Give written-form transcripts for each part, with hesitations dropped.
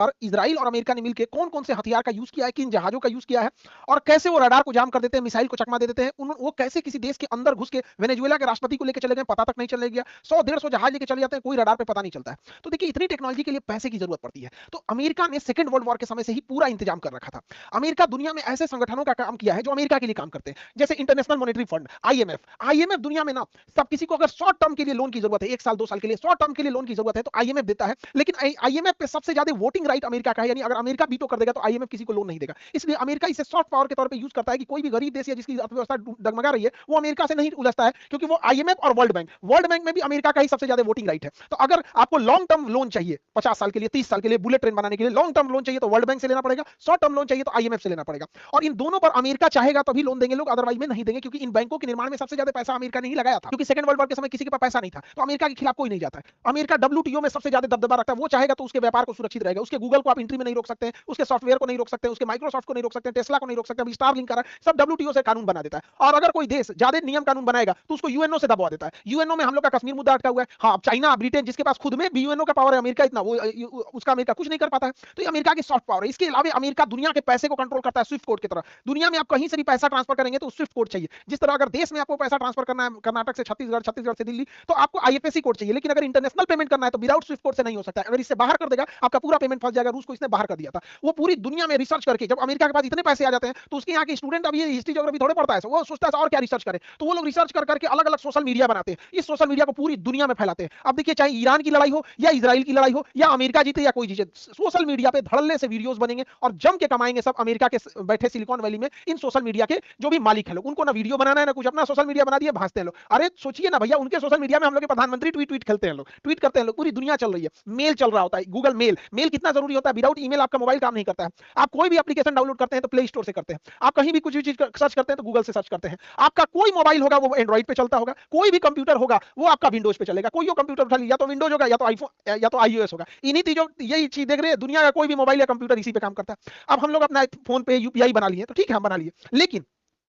और इजराइल और अमेरिका ने मिलकर कौन कौन से हथियार का यूज किया है, किन जहाजों का यूज किया है, और कैसे वो रडार को जाम कर देते हैं, मिसाइल को चकमा दे देते हैं, वो कैसे किसी देश के अंदर घुस के वेनेजुएला के राष्ट्रपति को लेकर चले गए, पता तक नहीं चले गया, 100-150 जहाज लेके चले जाते हैं, कोई रडार पे पता नहीं चलता है। तो देखिए इतनी टेक्नोलॉजी के लिए पैसे की जरूरत पड़ती है। तो अमेरिका ने सेकंड वर्ल्ड वॉर के समय से ही पूरा इंतजाम कर रखा था। अमेरिका दुनिया में ऐसे संगठनों का काम किया है जो अमेरिका के लिए काम करते हैं, जैसे international monetary fund, IMF. IMF दुनिया में ना सब किसी को अगर शॉर्ट टर्म के लिए लोन की जरूरत है, 1 साल 2 साल के लिए शॉर्ट टर्म के लिए लोन की जरूरत है, तो आईएमएफ देता है। लेकिन आईएमएफ पे सबसे ज्यादा वोटिंग राइट अमेरिका का है, यानी अगर अमेरिका वीटो कर देगा तो आईएमएफ किसी को लोन नहीं देगा। इसलिए अमेरिका इसे सॉफ्ट पावर के तौर पे यूज करता है कि कोई भी गरीब देश या जिसकी अर्थव्यवस्था डगमगा रही है वो अमेरिका से नहीं उलझता है, क्योंकि वो आईएमएफ और वर्ल्ड बैंक में भी अमेरिका का ही सबसे ज्यादा वोटिंग राइट है। तो अगर आपको लॉन्ग टर्म लोन चाहिए 50 साल के लिए, 30 साल के लिए, बुलेट ट्रेन बनाने के लिए लॉन्ग टर्म लोन चाहिए तो वर्ल्ड बैंक से लेना पड़ेगा, शॉर्ट टर्म लोन चाहिए तो आईएमएफ से लेना पड़ेगा। और इन दोनों पर अमेरिका चाहेगा तभी लोन देंगे लोग, अदरवाइज में नहीं देंगे, क्योंकि इन बैंकों के निर्माण में सबसे ज्यादा पैसा अमेरिका ने ही लगाया था, क्योंकि सेकंड वर्ल्ड वॉर के समय किसी के पास पैसा नहीं था, तो अमेरिका के खिलाफ कोई नहीं जाता है। अमेरिका डब्ल्यूटीओ में सबसे ज्यादा दबदबा रखता है, वो चाहेगा तो उसके व्यापार को सुरक्षित रहेगा, उसके गूगल को आप एंट्री में नहीं रोक सकते, उसके सॉफ्टवेयर को नहीं रोक सकते, उसके माइक्रोसॉफ्ट को नहीं रोक सकते, टेस्ला को नहीं रोक सकते, अभी स्टारलिंक कर रहा है, सब डब्ल्यूटीओ से कानून बना देता है। और अगर कोई देश ज्यादा नियम कानून बनाएगा तो उसको यूएनओ से दबा देता है। यूएनओ में हम लोग का कश्मीर मुद्दा अटका हुआ है। हाँ, चाइना, ब्रिटेन, जिसके पास खुद में भी यूएनओ का पावर है, अमेरिका इतना वो उसका अमेरिका कुछ नहीं कर पाता है। तो ये अमेरिका की सॉफ्ट पावर है। इसके अलावा अमेरिका दुनिया के पैसे को कंट्रोल करता है स्विफ्ट कोड की तरह। दुनिया में आप कहीं से भी पैसा ट्रांसफर करेंगे तो स्विफ्ट कोड चाहिए। जिस तरह अगर देश में आपको पैसा ट्रांसफर करना है कर्नाटक से छत्तीसगढ़, छत्तीसगढ़ से दिल्ली, तो आपको आईएफएससी कोड चाहिए। लेकिन अगर इंटरनेशनल पेमेंट करना है तो विदाउट स्विफ्ट कोड से नहीं हो सकता है। अगर इससे बाहर कर देगा आपका पूरा पेमेंट फंस जाएगा। रूस को इसने बाहर कर दिया था। वो पूरी दुनिया में रिसर्च करके, जब अमेरिका के पास इतने पैसे आ जाते हैं तो उसके यहाँ के स्टूडेंट अब ये हिस्ट्री ज्योग्राफी थोड़े पढ़ता है, वो सोचता है और क्या रिसर्च करे, तो वो लोग रिसर्च कर करके अलग अलग सोशल मीडिया बनाते हैं। इस सोशल मीडिया को पूरी दुनिया में फैलाते हैं। अब देखिए, चाहे ईरान की लड़ाई हो या इजराइल की लड़ाई हो या अमेरिका जीते या कोई जीते, सोशल मीडिया पे धड़ल्ले से वीडियोस बनेंगे और जम के कमाएंगे सब अमेरिका के बैठे सिलिकॉन वैली में इन सोशल मीडिया के जो भी मालिक है लोग। उनको ना वीडियो बनाना है ना कुछ, अपना सोशल मीडिया बना दिए, भांजते हैं लोग। अरे सोचिए ना भैया, उनके सोशल मीडिया में हम लोग के प्रधानमंत्री ट्वीट खेलते हैं लोग, ट्वीट करते हैं लोग, पूरी दुनिया चल रही है। मेल चल रहा होता है, गूगल मेल कितना जरूरी होता है। विदाउट ईमेल आपका मोबाइल काम नहीं करता है। आप कोई भी एप्लीकेशन डाउनलोड करते हैं तो प्ले स्टोर से करते हैं, आप कहीं भी कुछ भी चीज सर्च करते हैं तो गूगल से सर्च करते हैं। आपका कोई मोबाइल होगा वो एंड्रॉइड पे चलता होगा, कोई भी कंप्यूटर होगा वो आपका विंडोज पे चलेगा। कोई कंप्यूटर उठा लिया तो विंडोज होगा या तो आईफोन या तो आईओएस होगा। इन्हीं चीजों, यही चीज देख रहे हैं, दुनिया का कोई भी मोबाइल या कंप्यूटर इसी पे काम करता है। अब हम लोग अपना फोन पे यूपीआई बना लिए, तो ठीक है हम बना लिए, लेकिन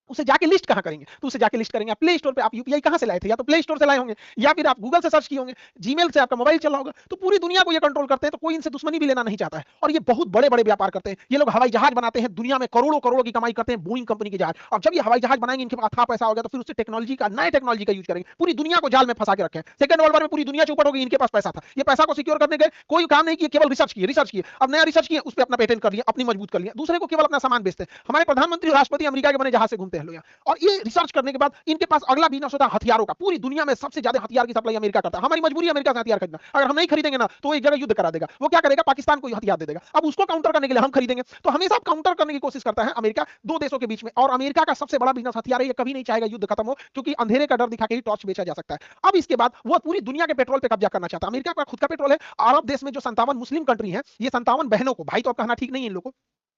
उसे जाके लिस्ट कहां करेंगे? तो उसे जाके लिस्ट करेंगे आप प्ले स्टोर पे। आप यूपीआई कहां से लाए थे? या तो प्ले स्टोर से लाए होंगे या फिर आप गूगल से सर्च किए होंगे, जीमेल से आपका मोबाइल चला होगा। तो पूरी दुनिया को ये कंट्रोल करते हैं, तो कोई इनसे दुश्मनी भी लेना नहीं चाहता है। और ये बहुत बड़े बड़े व्यापार करते हैं। ये लोग हवाई जहाज बनाते हैं, दुनिया में करोड़ों करोड़ों की कमाई करते हैं, बोइंग कंपनी के जहाज। और जब ये हवाई जहाज बनाएंगे, इनके पास था पैसा होगा, तो फिर उससे टेक्नोलॉजी का, नए टेक्नोलॉजी का यूज करेंगे, पूरी दुनिया को जाल में फंसा के रखें। सेकंड वर्ल्ड वॉर में पूरी दुनिया चौपट हो गई, इनके पास पैसा था, ये पैसा को सिक्योर करने गए, कोई काम नहीं किया, केवल रिसर्च किए। अब नया रिसर्च किए, उस पर अपना पेटेंट कर लिया, अपनी मजबूत कर लिया, दूसरे को केवल अपना सामान बेचते हैं। हमारे प्रधानमंत्री राष्ट्रपति अमेरिका के बने जहाज से घूमते हैं लोग। और ये रिसर्च करने के बाद इनके पास अगला बिजनेस होता है हथियारों का। पूरी दुनिया में सबसे ज्यादा हथियार की सप्लाई अमेरिका करता है। हमारी मजबूरी है अमेरिका से हथियार खरीदना। अगर हम नहीं खरीदेंगे ना तो एक जगह युद्ध करा देगा। वो क्या करेगा? पाकिस्तान को हथियार दे देगा। अब उसको काउंटर करने के लिए हम खरीदेंगे, तो हमेशा काउंटर करने की कोशिश करता है अमेरिका दो देशों के बीच में। और अमेरिका का सबसे बड़ा बिजनेस हथियार है, ये कभी नहीं चाहेगा युद्ध खत्म हो, क्योंकि अंधेरे का डर दिखा के ही टॉर्च बेचा जा सकता है। अब इसके बाद वो पूरी दुनिया के पेट्रोल पे कब्जा करना चाहता है। अमेरिका का खुद का पेट्रोल है। अरब देश में जो 57 मुस्लिम कंट्री है, ये 57 बहनों को, भाई तो अब कहना ठीक नहीं है इन लोगों को,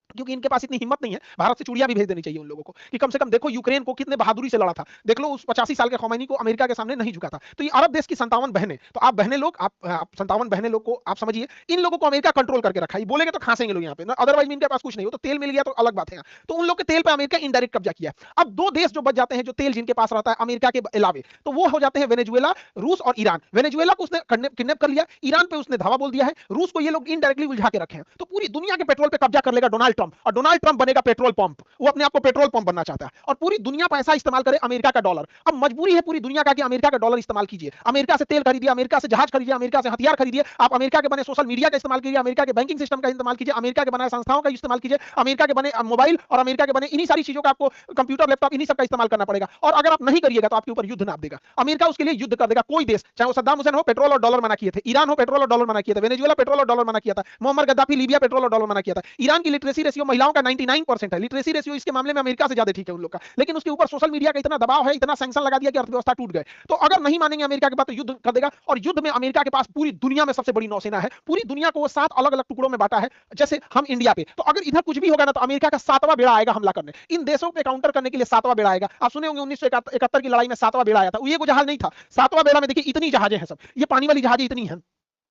क्योंकि इनके पास इतनी हिम्मत नहीं है। भारत से चूड़ियां भी भेज देनी चाहिए उन लोगों को, कि कम से कम देखो यूक्रेन को कितने बहादुरी से लड़ा था। देख लो उस 85 साल के खमैनी को अमेरिका के सामने नहीं झुका था। तो ये अरब देश की 57 बहनें, तो आप बहनें लोग, आप 57 बहनें लोग को आप समझिए, इन लोगों को अमेरिका कंट्रोल करके रखा है। बोलेंगे तो खांसेंगे लोग यहाँ पे, अदरवाइज इनके पास कुछ नहीं हो। तो तेल मिल गया तो अलग बात है। तो उन लोग के तेल पे अमेरिका इनडायरेक्ट कब्जा किया। अब दो देश जो बच जाते हैं, जो तेल जिनके पास रहता है अमेरिका के अलावे, तो वो हो जाते हैं वेनेजुएला, रूस और ईरान। वेनेजुएला को उसने किडनैप कर लिया, ईरान पे उसने धावा बोल दिया है, रूस को ये लोग इनडायरेक्टली उलझा के रखे हैं। तो पूरी दुनिया के पेट्रोल पे कब्जा कर लेगा डोनाल्ड ट्रंप, और डोनाल्ड ट्रंप बनेगा पेट्रोल पंप। वो अपने आप को पेट्रोल पंप बनना चाहता है, और पूरी दुनिया पैसा इस्तेमाल करे अमेरिका का डॉलर। अब मजबूरी है पूरी दुनिया का कि अमेरिका का डॉलर इस्तेमाल कीजिए। अमेरिका से तेल खरीदिए, अमेरिका से जहाज खरीदिए, अमेरिका से हथियार खरीदिए। आप अमेरिका के बने सोशल मीडिया का इस्तेमाल कीजिए, अमेरिका के बैंकिंग सिस्टम का इस्तेमाल कीजिए, अमेरिका के बनाए संस्थाओं का इस्तेमाल कीजिए, अमेरिका के बने मोबाइल और अमेरिका के बने इन्हीं सारी चीजों का, आपको कंप्यूटर, लैपटॉप, इन्हीं सब का इस्तेमाल करना पड़ेगा। और अगर आप नहीं करिएगा तो आपके ऊपर युद्ध नाप देगा अमेरिका। उसके लिए युद्ध कर देगा कोई देश, चाहे वो सद्दाम हुसैन हो, पेट्रोल और डॉलर मना किए थे। ईरान हो, पेट्रोल और डॉलर मना किया था। वेनेजुएला पेट्रोल और डॉलर मना किया था। मोहम्मद गद्दाफी लीबिया पेट्रोल और डॉलर मना किया था। ईरान की लिटरेसी रेशियो महिलाओं का 99% है। लिटरेसी रेशियो इसके मामले में अमेरिका से ज्यादा ठीक है उन लोग का, लेकिन उसके ऊपर सोशल मीडिया का इतना दबाव है, इतना सैंक्शन लगा दिया कि अर्थव्यवस्था टूट गए। तो अगर नहीं मानेंगे अमेरिका के बात तो युद्ध कर देगा। और युद्ध में अमेरिका के पास पूरी दुनिया में सबसे बड़ी नौसेना है। पूरी दुनिया को वो 7 अलग अलग टुकड़ों में बांटा है, जैसे हम इंडिया पे। तो अगर इधर कुछ भी होगा ना तो अमेरिका का 7वां बेड़ा आएगा हमला करने। इन देशों पे काउंटर करने के लिए 7वां बेड़ा आएगा। आप सुने होंगे 1971 की लड़ाई में 7वां बेड़ा आया था। ये कोई जहाज नहीं था। 7वां बेड़ा में देखिए इतनी जहाजें हैं सब, ये पानी वाली जहाजें इतनी हैं,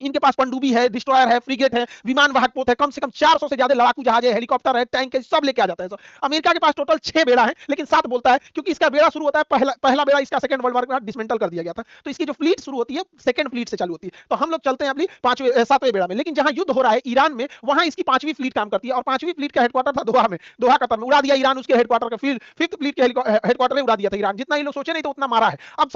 इनके पास पनडुब्बी है, डिस्ट्रॉयर है, फ्रिगेट है, विमान वाहक पोत है, कम से कम 400 से ज्यादा लड़ाकू जहाज है, हेलीकॉप्टर है, टैंक है, सब लेके आ जाता है सर। अमेरिका के पास टोटल 6 बेड़ा है, लेकिन 7 बोलता है क्योंकि इसका बेड़ा शुरू होता है, पहला बेड़ा इसका सेकंड वर्ल्ड वॉर के बाद डिसमेंटल कर दिया गया था। तो इसकी जो फ्लीट शुरू होती है सेकंड फ्लीट से चालू होती है। तो हम लोग चलते हैं अपनी 7वें बेड़ा में, लेकिन जहां युद्ध हो रहा है ईरान में, वहां इसकी 5वीं फ्लीट काम करती है, और 5वीं फ्लीट का हेडक्वार्टर था दोहा में, दोहा कतर में। उड़ा दिया ईरान उसके हेडक्वार्टर का, फिर 5th फ्लीट के हेडक्वार्टर में उड़ा दिया था ईरान। जितना ये लोग सोचे नहीं तो उतना मारा है। अब